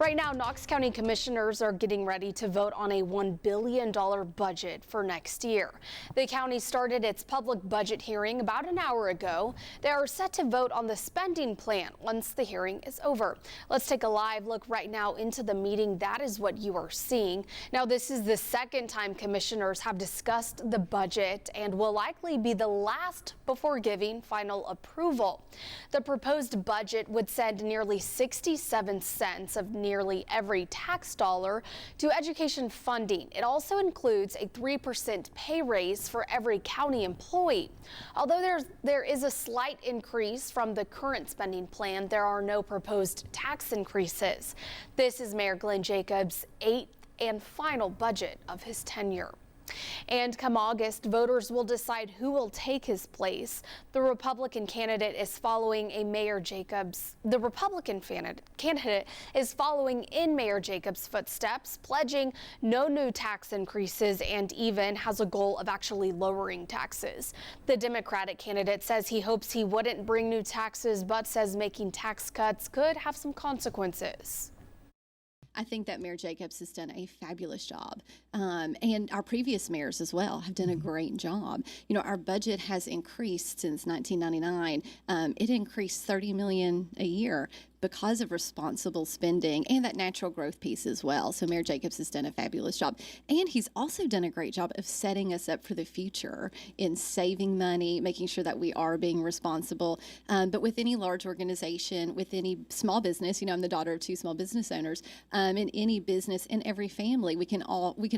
Right now, Knox County commissioners are getting ready to vote on a $1 billion budget for next year. The county started its public budget hearing about an hour ago. They are set to vote on the spending plan once the hearing is over. Let's take a live look right now into the meeting. That is what you are seeing. Now, this is the second time commissioners have discussed the budget and will likely be the last before giving final approval. The proposed budget would send nearly 67 cents of nearly every tax dollar to education funding. It also includes a 3% pay raise for every county employee. Although there is a slight increase from the current spending plan, there are no proposed tax increases. This is Mayor Glenn Jacobs' 8th and final budget of his tenure. And come August, voters will decide who will take his place. The Republican candidate is following in Mayor Jacobs' footsteps, pledging no new tax increases and even has a goal of actually lowering taxes. The Democratic candidate says he hopes he wouldn't bring new taxes, but says making tax cuts could have some consequences. I think that Mayor Jacobs has done a fabulous job, and our previous mayors as well have done a great job. You know, our budget has increased since 1999. It increased $30 million a year because of responsible spending and that natural growth piece as well. So Mayor Jacobs has done a fabulous job. And he's also done a great job of setting us up for the future in saving money, making sure that we are being responsible. But with any large organization, with any small business, you know, I'm the daughter of 2 small business owners, in any business, in every family, we can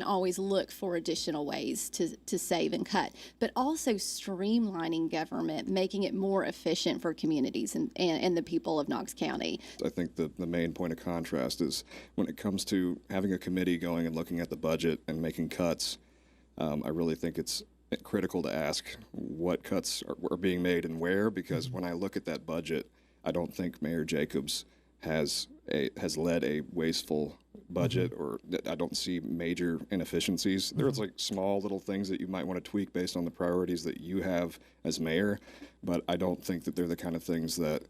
always look for additional ways to save and cut, but also streamlining government, making it more efficient for communities and the people of Knox County. I think the main point of contrast is when it comes to having a committee going and looking at the budget and making cuts, I really think it's critical to ask what cuts are being made and where, because when I look at that budget, I don't think Mayor Jacobs has led a wasteful budget, or I don't see major inefficiencies. There's like small little things that you might want to tweak based on the priorities that you have as mayor, but I don't think that they're the kind of things that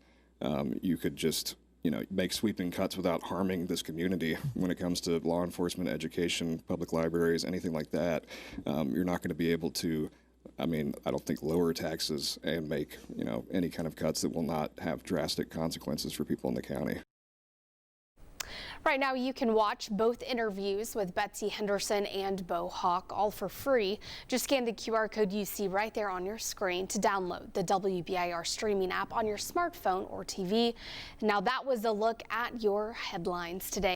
you could just, you know, make sweeping cuts without harming this community. When it comes to law enforcement, education, public libraries, anything like that, you're not going to be able to, I don't think lower taxes and make, you know, any kind of cuts that will not have drastic consequences for people in the county. Right now, you can watch both interviews with Betsy Henderson and Bo Hawk, all for free. Just scan the QR code you see right there on your screen to download the WBIR streaming app on your smartphone or TV. Now, that was a look at your headlines today.